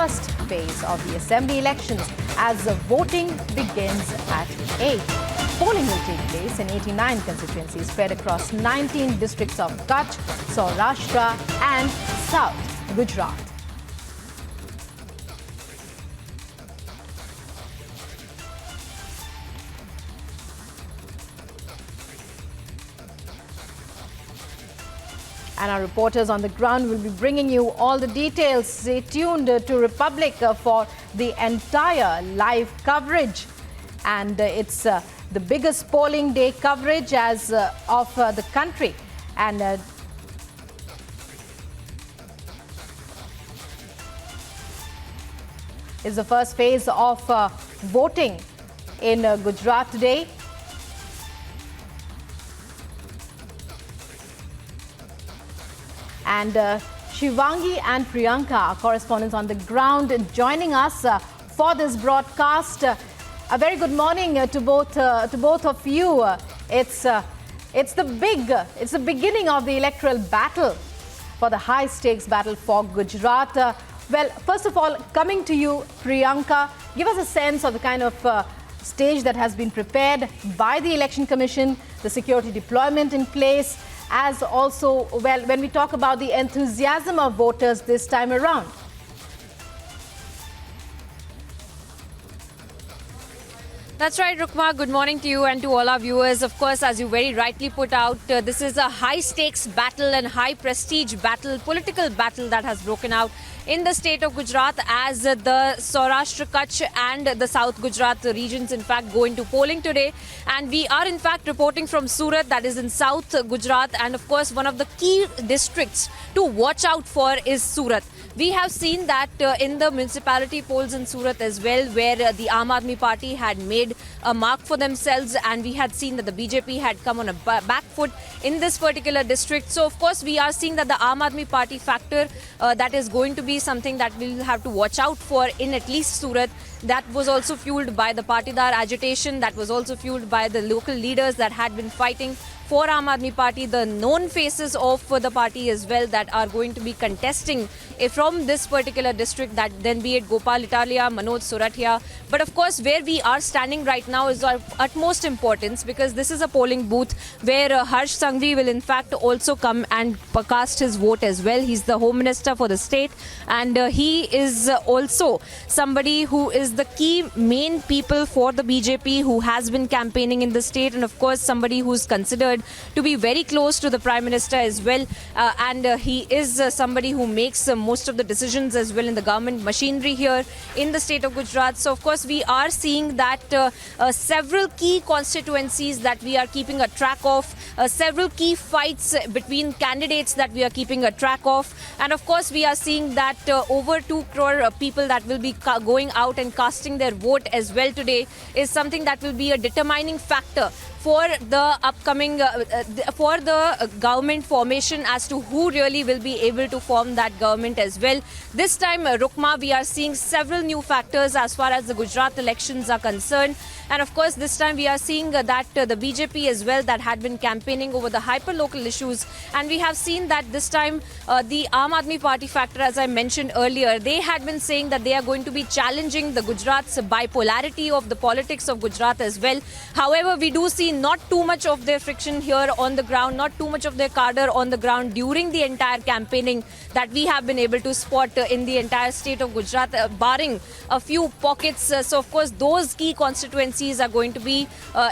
first phase of the assembly elections as the voting begins at 8. Polling will take place in 89 constituencies spread across 19 districts of Kutch, Saurashtra and South Gujarat. And our reporters on the ground will be bringing you all the details. Stay tuned to Republic for the entire live coverage. And it's the biggest polling day coverage of the country. And is the first phase of voting in Gujarat today. And Shivangi and Priyanka, our correspondents on the ground, joining us for this broadcast. A very good morning to both of you. It's the beginning of the electoral battle, for the high stakes battle for Gujarat. Well, first of all, coming to you, Priyanka, give us a sense of the kind of stage that has been prepared by the Election Commission, the security deployment in place, as also, well, when we talk about the enthusiasm of voters this time around. That's right, Rukma. Good morning to you and to all our viewers. Of course, as you very rightly put out, this is a high-stakes battle and high-prestige battle, political battle that has broken out in the state of Gujarat as the Saurashtra, Kutch and the South Gujarat regions, in fact, go into polling today. And we are, in fact, reporting from Surat, that is in South Gujarat. And, of course, one of the key districts to watch out for is Surat. We have seen that in the municipality polls in Surat as well, where the Aam Aadmi Party had made a mark for themselves, and we had seen that the BJP had come on a back foot in this particular district. So, of course, we are seeing that the Aam Aadmi Party factor that is going to be something that we'll have to watch out for in at least Surat. That was also fueled by the Patidar agitation, that was also fueled by the local leaders that had been fighting for Aam Aadmi Party, the known faces of the party as well that are going to be contesting from this particular district, that then be it Gopal Italia, Manoj Sorathia. But of course, where we are standing right now is of utmost importance, because this is a polling booth where Harsh Sanghvi will in fact also come and cast his vote as well. He's the Home Minister for the state, and he is also somebody who is the key main people for the BJP who has been campaigning in the state, and of course somebody who's considered to be very close to the Prime Minister as well, and he is somebody who makes most of the decisions as well in the government machinery here in the state of Gujarat. So of course we are seeing that several key constituencies that we are keeping a track of, several key fights between candidates that we are keeping a track of, and of course we are seeing that over 2 crore people that will be going out and casting their vote as well today is something that will be a determining factor for the upcoming, for the government formation as to who really will be able to form that government as well. This time, Rukma, we are seeing several new factors as far as the Gujarat elections are concerned. And of course, this time we are seeing that the BJP as well that had been campaigning over the hyper-local issues. And we have seen that this time the Aam Aadmi Party factor, as I mentioned earlier, they had been saying that they are going to be challenging the Gujarat's bipolarity of the politics of Gujarat as well. However, we do see not too much of their friction here on the ground, not too much of their cadre on the ground during the entire campaigning that we have been able to spot in the entire state of Gujarat, barring a few pockets. So, of course, those key constituencies are going to be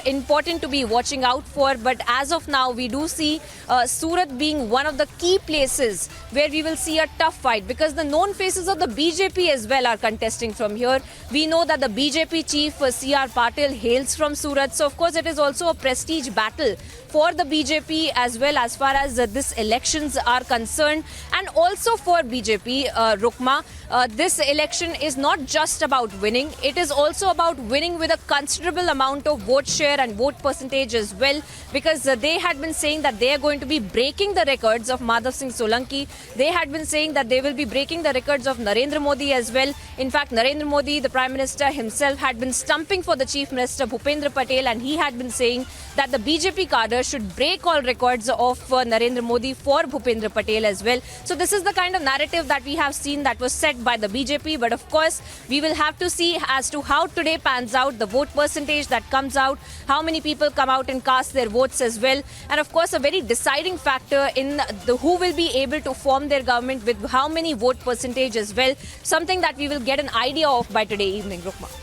important to be watching out for. But as of now, we do see Surat being one of the key places where we will see a tough fight, because the known faces of the BJP as well are contesting from here. We know that the BJP chief C.R. Patil hails from Surat. So, of course, it is also a prestige battle for the BJP as well as far as this elections are concerned, and also for BJP, Rukma. This election is not just about winning, it is also about winning with a considerable amount of vote share and vote percentage as well, because they had been saying that they are going to be breaking the records of Madhav Singh Solanki. They had been saying that they will be breaking the records of Narendra Modi as well. In fact, Narendra Modi, the Prime Minister himself, had been stumping for the Chief Minister Bhupendra Patel, and he had been saying that the BJP cadre should break all records of Narendra Modi for Bhupendra Patel as well. So this is the kind of narrative that we have seen that was set by the BJP. But of course, we will have to see as to how today pans out, the vote percentage that comes out, how many people come out and cast their votes as well. And of course, a very deciding factor in the who will be able to form their government with how many vote percentage as well. Something that we will get an idea of by today evening, Rukma.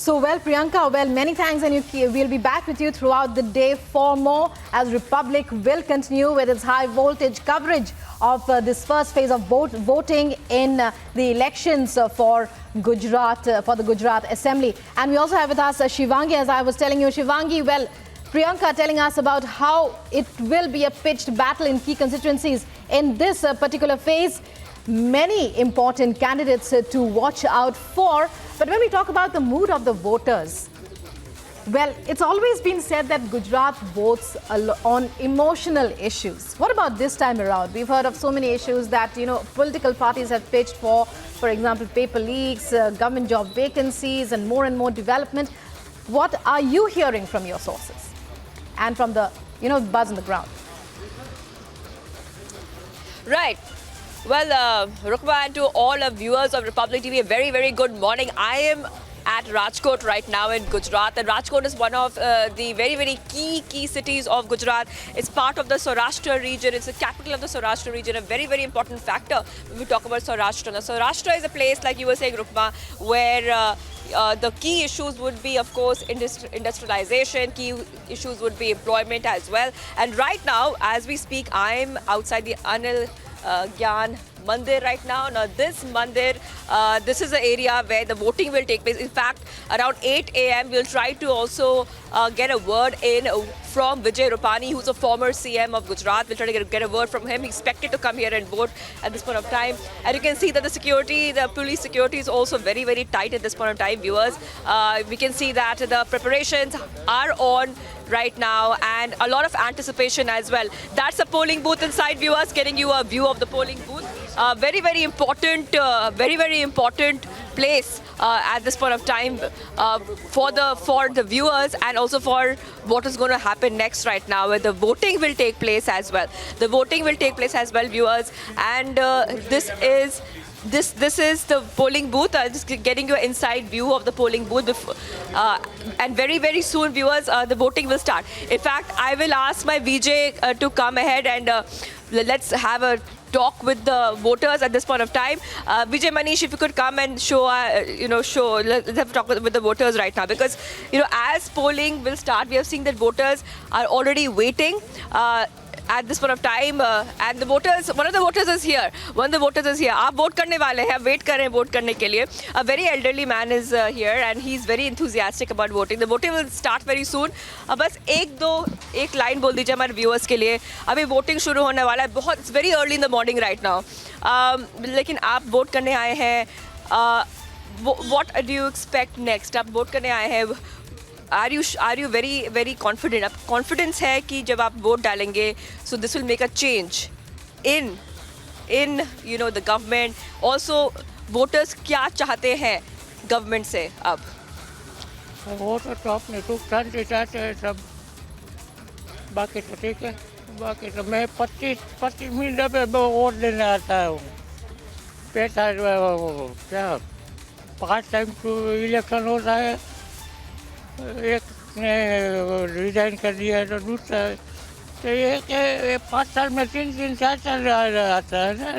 So, well, Priyanka, well, many thanks, and we'll be back with you throughout the day for more as Republic will continue with its high voltage coverage of this first phase of voting in the elections for Gujarat, for the Gujarat Assembly. And we also have with us Shivangi, as I was telling you. Shivangi, well, Priyanka telling us about how it will be a pitched battle in key constituencies in this particular phase. Many important candidates to watch out for. But when we talk about the mood of the voters, well, it's always been said that Gujarat votes on emotional issues. What about this time around? We've heard of so many issues that, political parties have pitched for example, paper leaks, government job vacancies, and more development. What are you hearing from your sources and from the, buzz on the ground? Right. Well, Rukma, and to all of viewers of Republic TV, a very, very good morning. I am at Rajkot right now in Gujarat, and Rajkot is one of the very, very key cities of Gujarat. It's part of the Saurashtra region. It's the capital of the Saurashtra region, a very, very important factor when we talk about Saurashtra. Now, Saurashtra is a place, like you were saying, Rukma, where the key issues would be, of course, industrialization. Key issues would be employment as well. And right now, as we speak, I'm outside the Anil Gyan Mandir right now. Now this Mandir, this is the area where the voting will take place. In fact, around 8 a.m. we'll try to also get a word in from Vijay Rupani, who's a former CM of Gujarat. We'll try to get a word from him. He's expected to come here and vote at this point of time. And you can see that the police security is also very, very tight at this point of time, viewers. We can see that the preparations are on right now, and a lot of anticipation as well. That's a polling booth inside, viewers, getting you a view of the polling booth. Very, very important place at this point of time for the viewers, and also for what is going to happen next right now, where the voting will take place as well. The voting will take place as well, viewers, and this is the polling booth. Just getting you an inside view of the polling booth. And very, very soon, viewers, the voting will start. In fact, I will ask my VJ to come ahead and let's have a talk with the voters at this point of time. Vijay Manish, if you could come and show, let's have a talk with the voters right now, because, as polling will start, we have seen that voters are already waiting at this point of time, and one of the voters is here. आप vote करने वाले हैं, wait कर रहे हैं vote करने के लिए. A very elderly man is here, and he's very enthusiastic about voting. The voting will start very soon. बस एक लाइन बोल दीजिए हमारे व्यूअर्स के लिए. अभी वोटिंग शुरू होने वाला है. It's very early in the morning right now. लेकिन आप वोट करने आए हैं. What do you expect next? आप वोट करने आए हैं. Are you very, very confident? अब confidence है कि जब आप वोट डालेंगे, so this will make a change in the government. Also, voters क्या चाहते हैं government से अब? वो तो टॉप में तो शांति चाहते हैं सब. बाकी तो ठीक है. बाकी तो मैं 25 मिनट पे वोट देने आता हूँ. पैसा क्या 5 टाइम तो इलेक्शन होता है. एक ने रिजाइन कर दिया है तो दूसरा, तो ये 5 साल में 3-4 आता है ना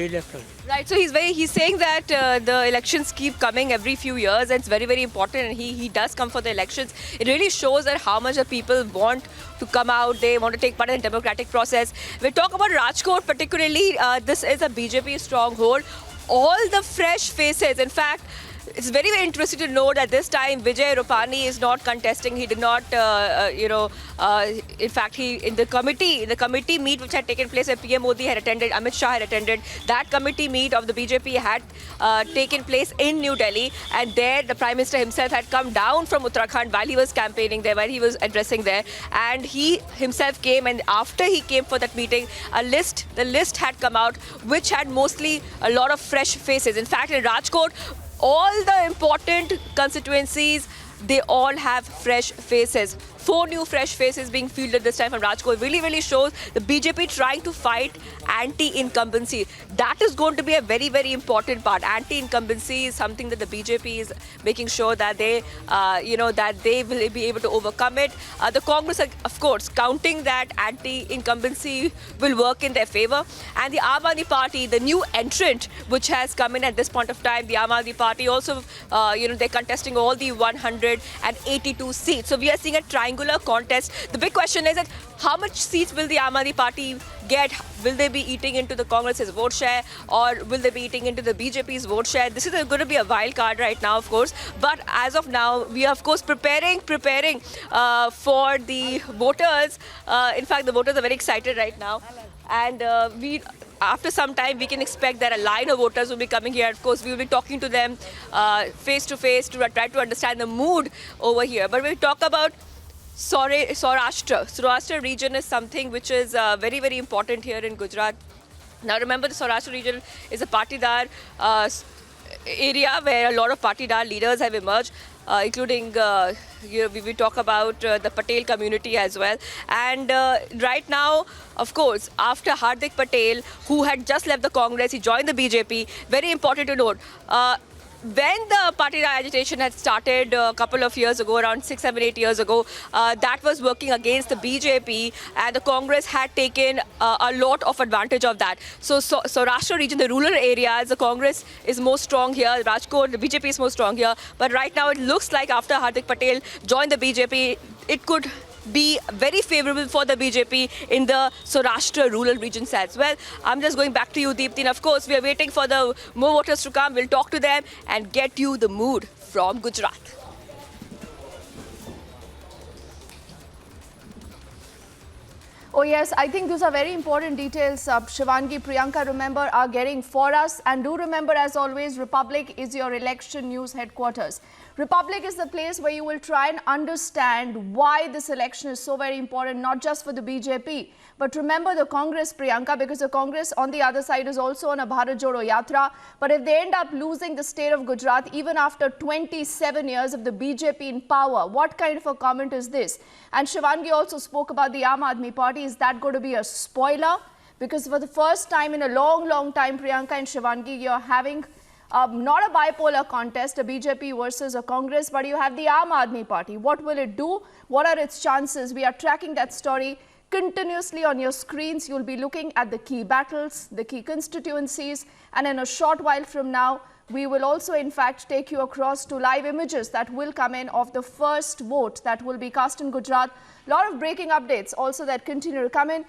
election. Right, so he's saying that the elections keep coming every few years, and it's very, very important, and he does come for the elections. It really shows that how much the people want to come out, they want to take part in the democratic process. We talk about Rajkot particularly, this is a BJP stronghold. All the fresh faces, in fact, it's very, very interesting to know that this time Vijay Rupani is not contesting. He did not, in fact, in the committee meet which had taken place where PM Modi had attended, Amit Shah had attended, that committee meet of the BJP had taken place in New Delhi, and there the Prime Minister himself had come down from Uttarakhand while he was campaigning there, while he was addressing there, and he himself came, and after he came for that meeting, the list had come out which had mostly a lot of fresh faces. In fact, in Rajkot, all the important constituencies, they all have fresh faces. 4 new fresh faces being fielded this time from Rajkot really shows the BJP trying to fight anti-incumbency. That is going to be a very important part. Anti-incumbency is something that the BJP is making sure that they, that they will be able to overcome it. The Congress, of course, counting that anti-incumbency will work in their favor. And the Aam Aadmi Party, the new entrant which has come in at this point of time, the Aam Aadmi Party also, they're contesting all the 182 seats. So we are seeing a triangular contest. The big question is that how much seats will the Aam Aadmi Party get? Will they be eating into the Congress's vote share, or will they be eating into the BJP's vote share? This is going to be a wild card right now, of course. But as of now, we are, of course, preparing for the voters. In fact, the voters are very excited right now. And after some time, we can expect that a line of voters will be coming here. Of course, we will be talking to them face to face to try to understand the mood over here. But when we talk about Saurashtra region is something which is very important here in Gujarat. Now remember, the Saurashtra region is a Patidar area where a lot of Patidar leaders have emerged, including we talk about the Patel community as well. And right now, of course, after Hardik Patel, who had just left the Congress, he joined the BJP. Very important to note. When the Patidar agitation had started a couple of years ago, around 6, 7, 8 years ago, that was working against the BJP, and the Congress had taken a lot of advantage of that. So Saurashtra region, the rural areas, the Congress is more strong here. Rajkot, the BJP is more strong here. But right now, it looks like after Hardik Patel joined the BJP, it could be very favorable for the BJP in the Saurashtra rural regions as well. I'm just going back to you, Deepti. And of course, we are waiting for the more voters to come. We'll talk to them and get you the mood from Gujarat. Oh yes, I think those are very important details, Shivangi, Priyanka, remember, are getting for us. And do remember, as always, Republic is your election news headquarters. Republic is the place where you will try and understand why this election is so very important, not just for the BJP, but remember the Congress, Priyanka, because the Congress on the other side is also on a Bharat Jodo Yatra. But if they end up losing the state of Gujarat, even after 27 years of the BJP in power, what kind of a comment is this? And Shivangi also spoke about the Aam Aadmi Party. Is that going to be a spoiler? Because for the first time in a long time, Priyanka and Shivangi, you're having not a bipolar contest, a BJP versus a Congress, but you have the Aam Aadmi Party. What will it do? What are its chances? We are tracking that story continuously on your screens. You'll be looking at the key battles, the key constituencies, and in a short while from now, we will also, in fact, take you across to live images that will come in of the first vote that will be cast in Gujarat. A lot of breaking updates also that continue to come in.